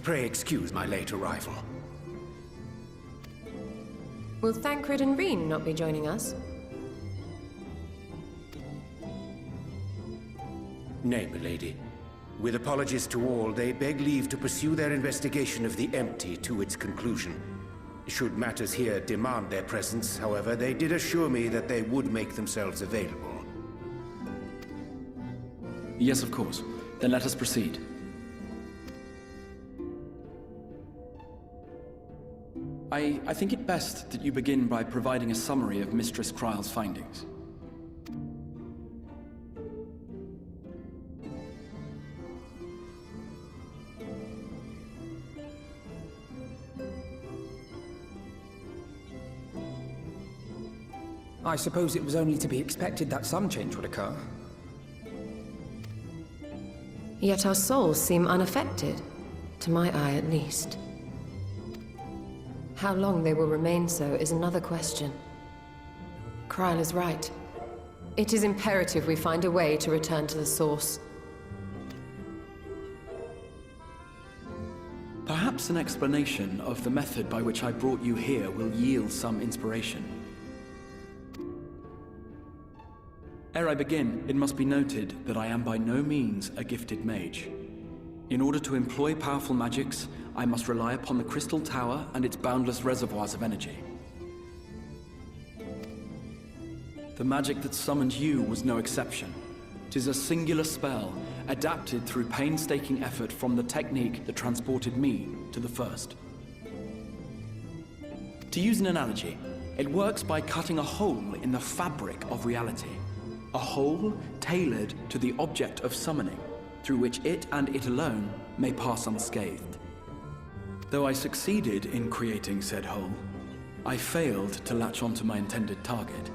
Pray excuse my late arrival. Will Thancred and Reen not be joining us? Nay, milady. With apologies to all, they beg leave to pursue their investigation of the empty to its conclusion. Should matters here demand their presence, however, they did assure me that they would make themselves available. Yes, of course. Then let us proceed. I think it best that you begin by providing a summary of Mistress Kryle's findings. I suppose it was only to be expected that some change would occur. Yet our souls seem unaffected, to my eye at least. How long they will remain so is another question. Kryle is right. It is imperative we find a way to return to the source. Perhaps an explanation of the method by which I brought you here will yield some inspiration. Ere I begin, it must be noted that I am by no means a gifted mage. In order to employ powerful magics, I must rely upon the Crystal Tower and its boundless reservoirs of energy. The magic that summoned you was no exception. 'Tis a singular spell, adapted through painstaking effort from the technique that transported me to the First. To use an analogy, it works by cutting a hole in the fabric of reality. A hole tailored to the object of summoning, through which it and it alone may pass unscathed. Though I succeeded in creating said hole, I failed to latch onto my intended target.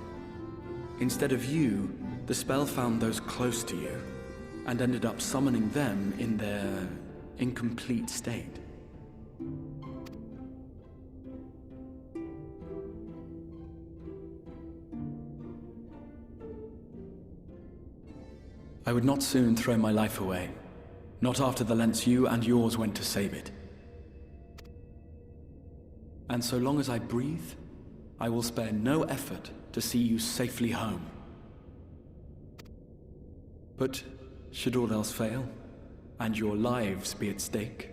Instead of you, the spell found those close to you, and ended up summoning them in their incomplete state. I would not soon throw my life away, not after the lengths you and yours went to save it. And so long as I breathe, I will spare no effort to see you safely home. But should all else fail, and your lives be at stake,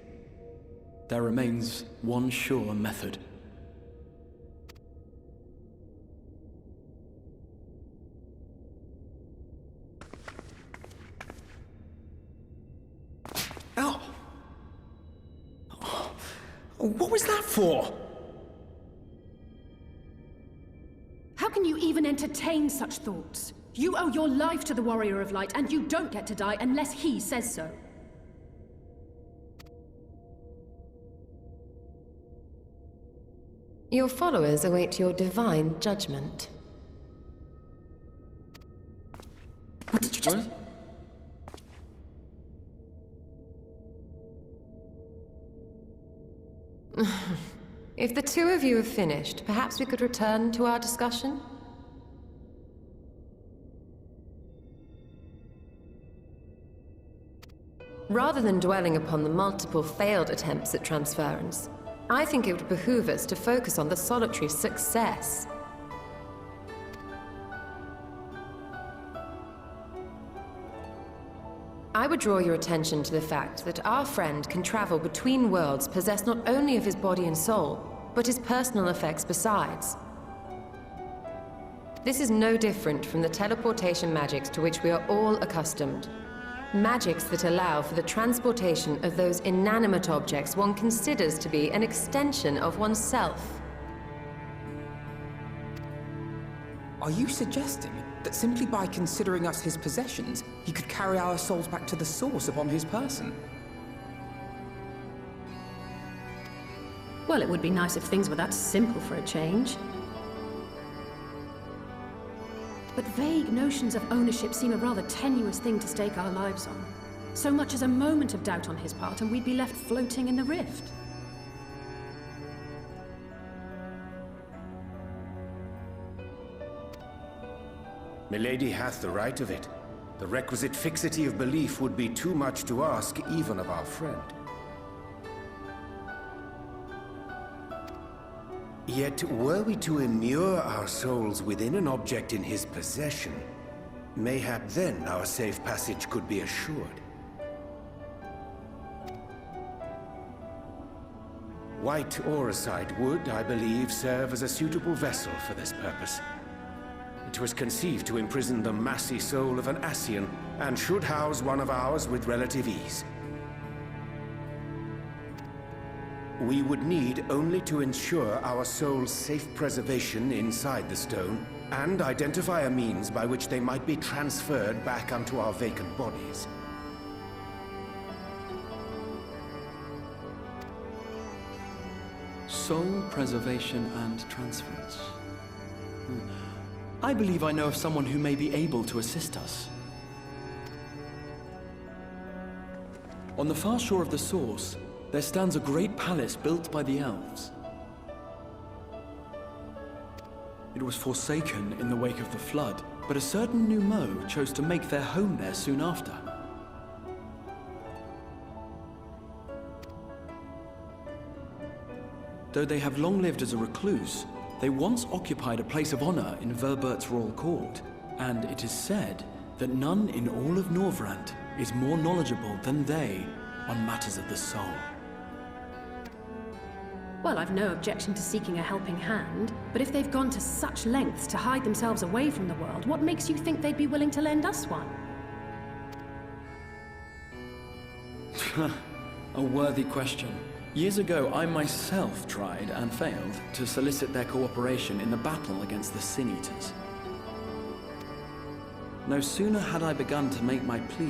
there remains one sure method. Ow! What was that for? How can you even entertain such thoughts? You owe your life to the Warrior of Light, and you don't get to die unless he says so. Your followers await your divine judgment. What did you just... What? If the two of you have finished, perhaps we could return to our discussion? Rather than dwelling upon the multiple failed attempts at transference, I think it would behoove us to focus on the solitary success. I would draw your attention to the fact that our friend can travel between worlds possessed not only of his body and soul, but his personal effects besides. This is no different from the teleportation magics to which we are all accustomed. Magics that allow for the transportation of those inanimate objects one considers to be an extension of oneself. Are you suggesting that simply by considering us his possessions, he could carry our souls back to the source upon his person? Well, it would be nice if things were that simple for a change. But vague notions of ownership seem a rather tenuous thing to stake our lives on. So much as a moment of doubt on his part, and we'd be left floating in the rift. Milady hath the right of it. The requisite fixity of belief would be too much to ask even of our friend. Yet, were we to immure our souls within an object in his possession, mayhap then our safe passage could be assured. White auracite would, I believe, serve as a suitable vessel for this purpose. It was conceived to imprison the massy soul of an Ascian, and should house one of ours with relative ease. We would need only to ensure our soul's safe preservation inside the stone, and identify a means by which they might be transferred back unto our vacant bodies. Soul preservation and transference. I believe I know of someone who may be able to assist us. On the far shore of the source, there stands a great palace built by the elves. It was forsaken in the wake of the flood, but a certain Numo chose to make their home there soon after. Though they have long lived as a recluse, they once occupied a place of honor in Verbert's royal court, and it is said that none in all of Norvrant is more knowledgeable than they on matters of the soul. Well, I've no objection to seeking a helping hand, but if they've gone to such lengths to hide themselves away from the world, what makes you think they'd be willing to lend us one? A worthy question. Years ago, I myself tried and failed to solicit their cooperation in the battle against the Sin Eaters. No sooner had I begun to make my plea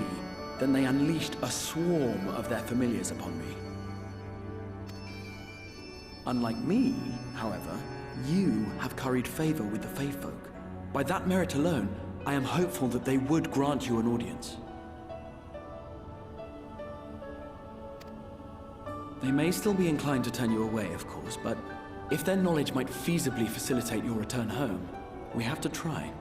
than they unleashed a swarm of their familiars upon me. Unlike me, however, you have curried favor with the Fae folk. By that merit alone, I am hopeful that they would grant you an audience. They may still be inclined to turn you away, of course, but if their knowledge might feasibly facilitate your return home, we have to try.